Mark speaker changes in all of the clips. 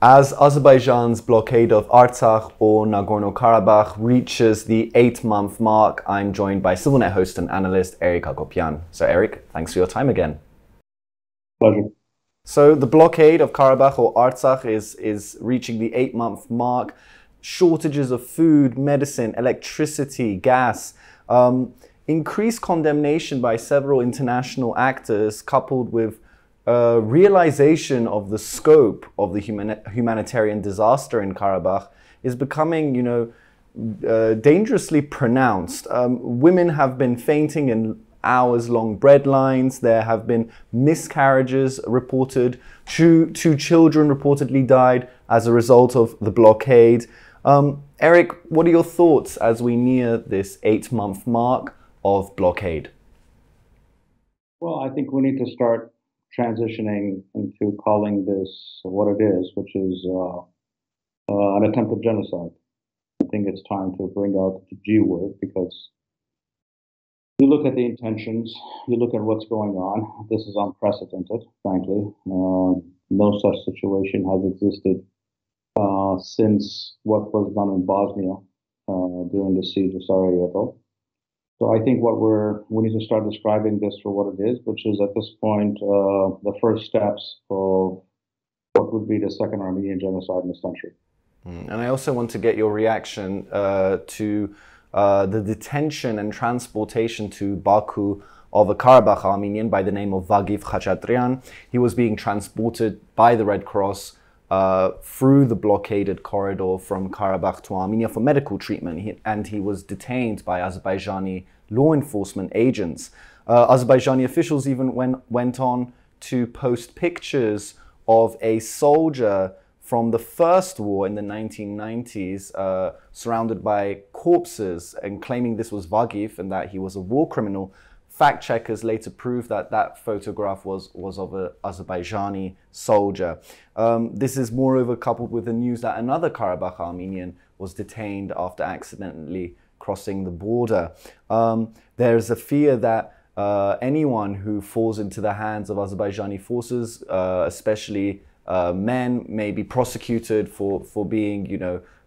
Speaker 1: As Azerbaijan's blockade of Artsakh or Nagorno-Karabakh reaches the 8-month mark, I'm joined by CivilNet host and analyst Eric Hacopian. So Eric, thanks for your time again.
Speaker 2: Pleasure.
Speaker 1: So the blockade of Karabakh or Artsakh is reaching the 8-month mark. Shortages of food, medicine, electricity, gas, increased condemnation by several international actors coupled with realization of the scope of the humanitarian disaster in Karabakh is becoming, dangerously pronounced. Women have been fainting in hours-long bread lines. There have been miscarriages reported. Two children reportedly died as a result of the blockade. Eric, what are your thoughts as we near this 8-month mark of blockade?
Speaker 2: Well, I think we need to start transitioning into calling this what it is, which is an attempted genocide. I think it's time to bring out the G word because you look at the intentions, you look at what's going on. This is unprecedented, frankly. No such situation has existed since what was done in Bosnia during the siege of Sarajevo. So I think we need to start describing this for what it is, which is at this point the first steps of what would be the second Armenian genocide in the century.
Speaker 1: And I also want to get your reaction to the detention and transportation to Baku of a Karabakh Armenian by the name of Vagif Khachatryan. He was being transported by the Red Cross through the blockaded corridor from Karabakh to Armenia for medical treatment, and he was detained by Azerbaijani law enforcement agents. Azerbaijani officials even went on to post pictures of a soldier from the first war in the 1990s surrounded by corpses and claiming this was Vagif and that he was a war criminal. Fact checkers later proved that that photograph was of an Azerbaijani soldier. This is moreover coupled with the news that another Karabakh Armenian was detained after accidentally crossing the border. There is a fear that anyone who falls into the hands of Azerbaijani forces, especially men, may be prosecuted for being,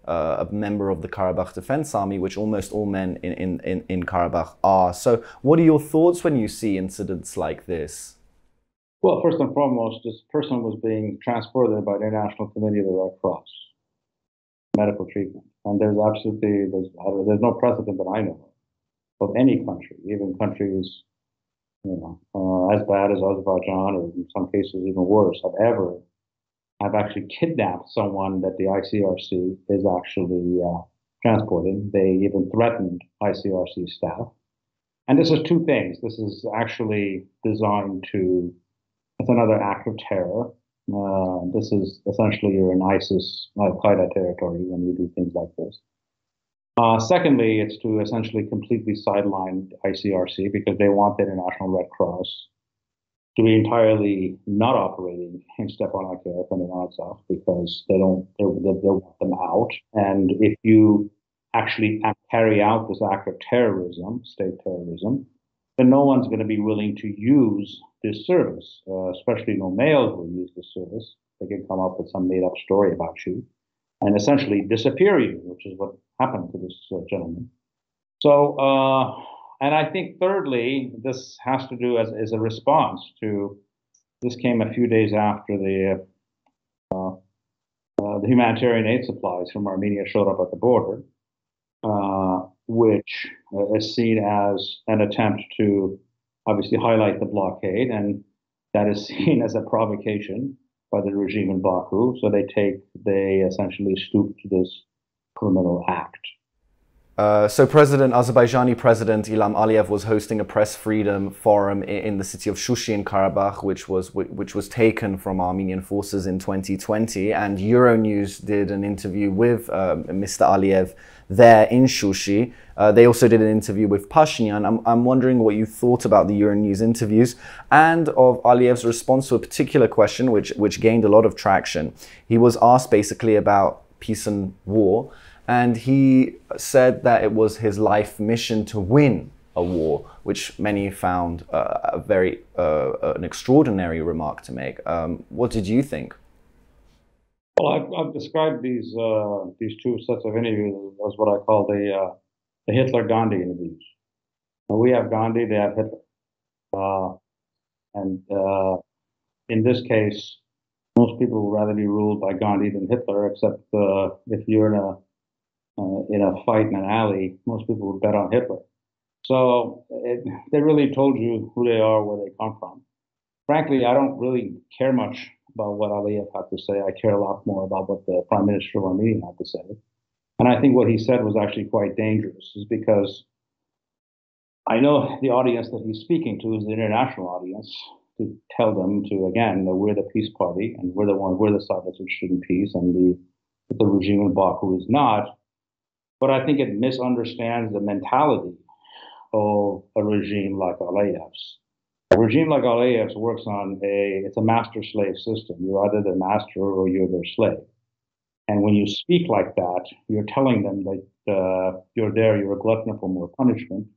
Speaker 1: a member of the Karabakh Defense Army, which almost all men in Karabakh are. So what are your thoughts when you see incidents like this?
Speaker 2: Well, first and foremost, this person was being transported by the International Committee of the Red Cross, medical treatment. And there's no precedent that I know of any country, even countries, as bad as Azerbaijan, or in some cases even worse, have actually kidnapped someone that the ICRC is actually transporting. They even threatened ICRC staff. And this is two things. This is actually designed it's another act of terror. This is essentially you're in ISIS, Al-Qaeda territory when you do things like this. Secondly, it's to essentially completely sideline ICRC because they want the International Red Cross to be entirely not operating in Stepanakert and in Artsakh because they want them out. And if you actually carry out this act of terrorism, state terrorism, then no one's going to be willing to use this service, especially no males will use this service. They can come up with some made-up story about you and essentially disappear you, which is what happened to this gentleman. So, and I think thirdly, this has to do as a response to, this came a few days after the humanitarian aid supplies from Armenia showed up at the border, which is seen as an attempt to obviously highlight the blockade, and that is seen as a provocation by the regime in Baku. So they essentially stoop to this criminal act.
Speaker 1: So Azerbaijani President Ilham Aliyev was hosting a press freedom forum in the city of Shushi in Karabakh, which was taken from Armenian forces in 2020. And Euronews did an interview with Mr. Aliyev there in Shushi. They also did an interview with Pashinyan. I'm wondering what you thought about the Euronews interviews and of Aliyev's response to a particular question which gained a lot of traction. He was asked basically about peace and war, and he said that it was his life mission to win a war, which many found an extraordinary remark to make. What did you think?
Speaker 2: Well, I've described these two sets of interviews as what I call the Hitler-Gandhi interviews. We have Gandhi, they have Hitler. And in this case, most people would rather be ruled by Gandhi than Hitler, except if you're in a fight in an alley, most people would bet on Hitler. So they really told you who they are, where they come from. Frankly, I don't really care much about what Aliyev had to say. I care a lot more about what the Prime Minister of Armenia had to say. And I think what he said was actually quite dangerous, is because I know the audience that he's speaking to is the international audience, to tell them to, again, that we're the peace party and we're the side that's interested in peace, and the regime in Baku is not. But I think it misunderstands the mentality of a regime like Aliyev's. A regime like Aliyev's works on it's a master-slave system. You're either their master or you're their slave. And when you speak like that, you're telling them that you're a glutton for more punishment.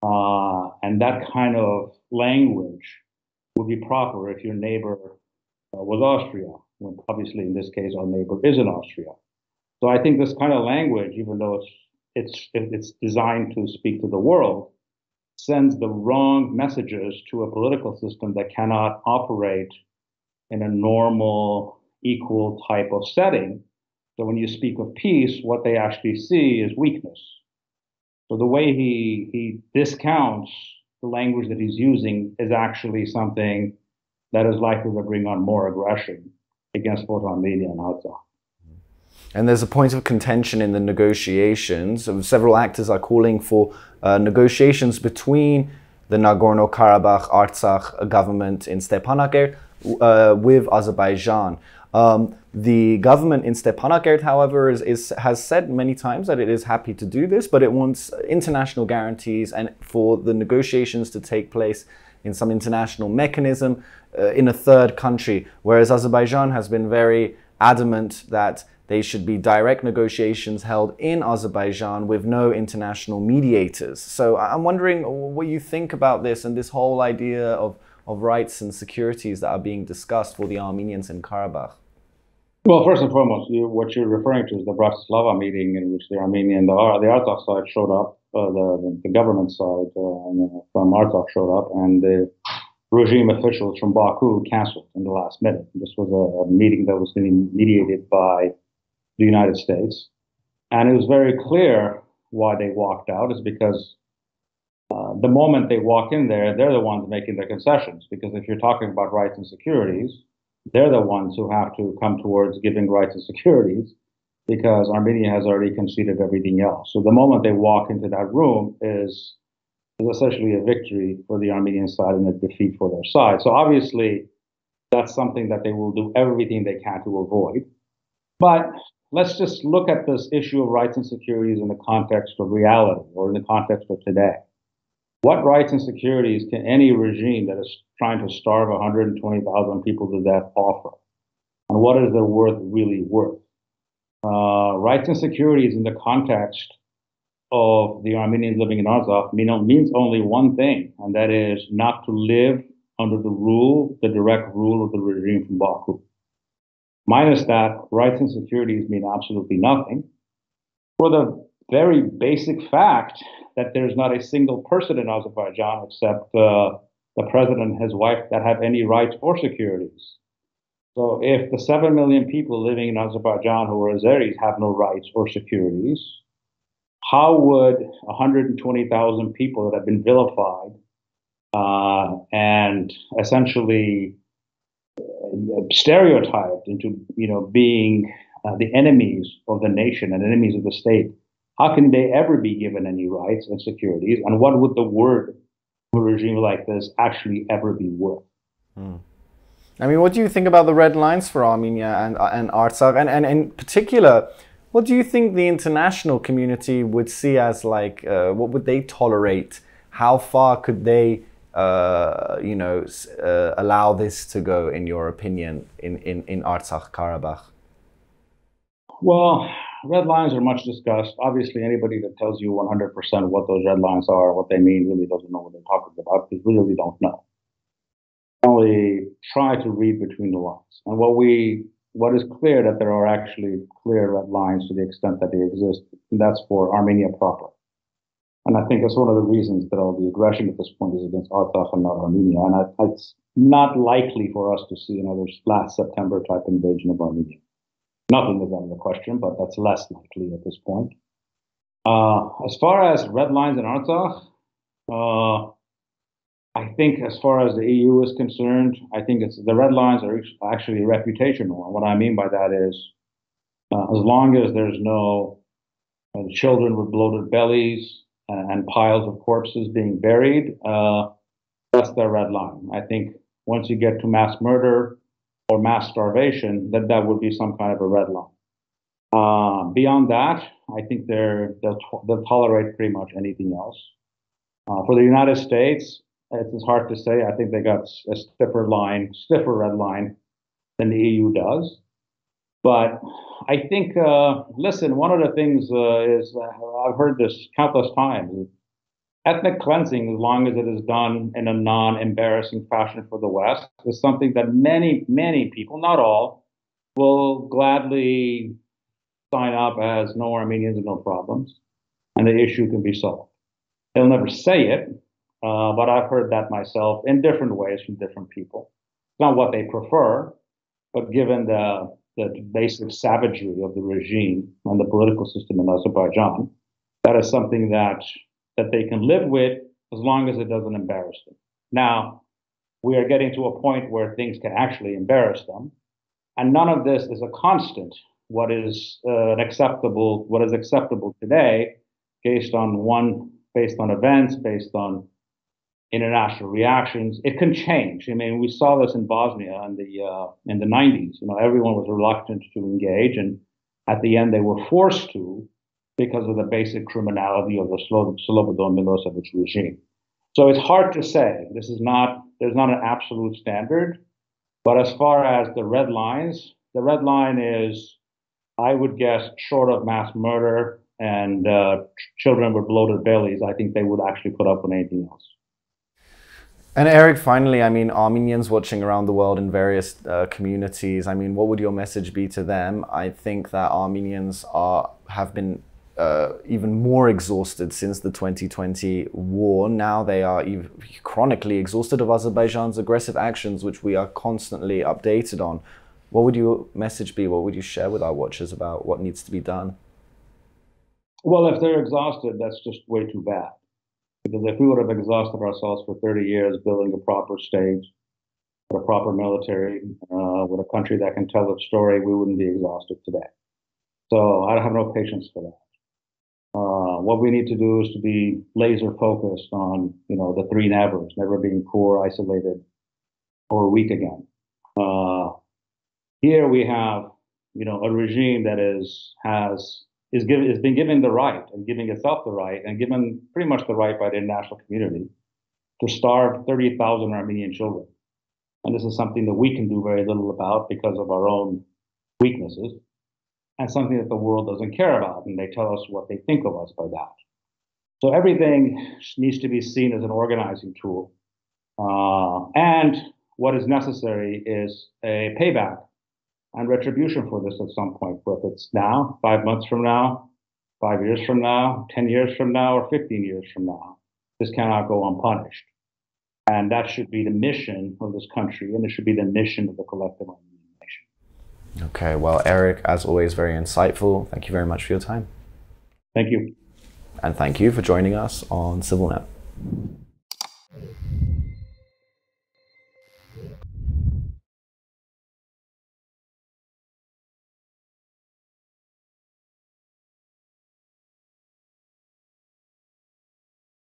Speaker 2: And that kind of language would be proper if your neighbor was Austria, when obviously in this case our neighbor isn't Austria. So I think this kind of language, even though it's designed to speak to the world, sends the wrong messages to a political system that cannot operate in a normal, equal type of setting. So when you speak of peace, what they actually see is weakness. So the way he discounts the language that he's using is actually something that is likely to bring on more aggression against both Armenia and Artsakh.
Speaker 1: And there's a point of contention in the negotiations. Several actors are calling for negotiations between the Nagorno-Karabakh Artsakh government in Stepanakert with Azerbaijan. The government in Stepanakert, however, has said many times that it is happy to do this, but it wants international guarantees and for the negotiations to take place in some international mechanism in a third country, whereas Azerbaijan has been very adamant that they should be direct negotiations held in Azerbaijan with no international mediators. So I'm wondering what you think about this and this whole idea of rights and securities that are being discussed for the Armenians in Karabakh.
Speaker 2: Well, first and foremost, what you're referring to is the Bratislava meeting in which the Artsakh side showed up, the government side from Artsakh showed up, and the regime officials from Baku canceled in the last minute. This was a meeting that was going to be mediated by the United States. And it was very clear why they walked out is because the moment they walk in there, they're the ones making the concessions. Because if you're talking about rights and securities, they're the ones who have to come towards giving rights and securities because Armenia has already conceded everything else. So the moment they walk into that room is essentially a victory for the Armenian side and a defeat for their side. So obviously, that's something that they will do everything they can to avoid. But let's just look at this issue of rights and securities in the context of reality or in the context of today. What rights and securities can any regime that is trying to starve 120,000 people to death offer? And what is their worth really worth? Rights and securities in the context of the Armenians living in Artsakh means only one thing, and that is not to live under the direct rule of the regime from Baku. Minus that, rights and securities mean absolutely nothing for the very basic fact that there's not a single person in Azerbaijan except the president and his wife that have any rights or securities. So if the 7 million people living in Azerbaijan who are Azeris have no rights or securities, how would 120,000 people that have been vilified and essentially stereotyped into being the enemies of the nation and enemies of the state, how can they ever be given any rights and securities? And what would the word of a regime like this actually ever be worth?
Speaker 1: I mean, what do you think about the red lines for Armenia and Artsakh? And in particular, what do you think the international community would see as what would they tolerate? How far could they allow this to go, in your opinion, in Artsakh, Karabakh?
Speaker 2: Well, red lines are much discussed. Obviously, anybody that tells you 100% what those red lines are, what they mean, really doesn't know what they're talking about, because we really don't know. Only try to read between the lines. And what we what is clear that there are actually clear red lines to the extent that they exist, and that's for Armenia proper. And I think that's one of the reasons that all the aggression at this point is against Artsakh and not Armenia. And it's not likely for us to see another last September type invasion of Armenia. Nothing is out of the question, but that's less likely at this point. As far as red lines in Artsakh, I think as far as the EU is concerned, I think the red lines are actually reputational. And what I mean by that is, as long as there's no children with bloated bellies and piles of corpses being buried, that's their red line. I think once you get to mass murder or mass starvation, that would be some kind of a red line. Beyond that, I think they'll tolerate pretty much anything else. For the United States, it's hard to say. I think they got a stiffer red line than the EU does. But I think, listen, one of the things is, I've heard this countless times, ethnic cleansing, as long as it is done in a non-embarrassing fashion for the West, is something that many, many people, not all, will gladly sign up as no Armenians and no problems, and the issue can be solved. They'll never say it, but I've heard that myself in different ways from different people. It's not what they prefer, but given the basic savagery of the regime and the political system in Azerbaijan, that is something that they can live with as long as it doesn't embarrass them. Now, we are getting to a point where things can actually embarrass them, and none of this is a constant. What is acceptable today, based on events, based on international reactions, it can change. I mean, we saw this in Bosnia in the 90s. You know, everyone was reluctant to engage, and at the end they were forced to because of the basic criminality of the Slobodan Milosevic regime. So it's hard to say. There's not an absolute standard. But as far as the red line is, I would guess, short of mass murder and children with bloated bellies, I think they would actually put up with anything else.
Speaker 1: And Eric, finally, I mean, Armenians watching around the world in various communities, I mean, what would your message be to them? I think that Armenians have been even more exhausted since the 2020 war. Now they are even chronically exhausted of Azerbaijan's aggressive actions, which we are constantly updated on. What would your message be? What would you share with our watchers about what needs to be done?
Speaker 2: Well, if they're exhausted, that's just way too bad. Because if we would have exhausted ourselves for 30 years building a proper state, with a proper military, with a country that can tell its story, we wouldn't be exhausted today. So I have no patience for that. What we need to do is to be laser focused on, the three nevers: never being poor, isolated, or weak again. Here we have, a regime that has been given the right and giving itself the right and given pretty much the right by the international community to starve 30,000 Armenian children. And this is something that we can do very little about because of our own weaknesses, and something that the world doesn't care about, and they tell us what they think of us by that. So everything needs to be seen as an organizing tool. And what is necessary is a payback and retribution for this at some point, whether it's now, 5 months from now, 5 years from now, 10 years from now, or 15 years from now. This cannot go unpunished. And that should be the mission of this country, and it should be the mission of the collective Armenian nation.
Speaker 1: Okay, well, Eric, as always, very insightful. Thank you very much for your time.
Speaker 2: Thank you.
Speaker 1: And thank you for joining us on CivilNet.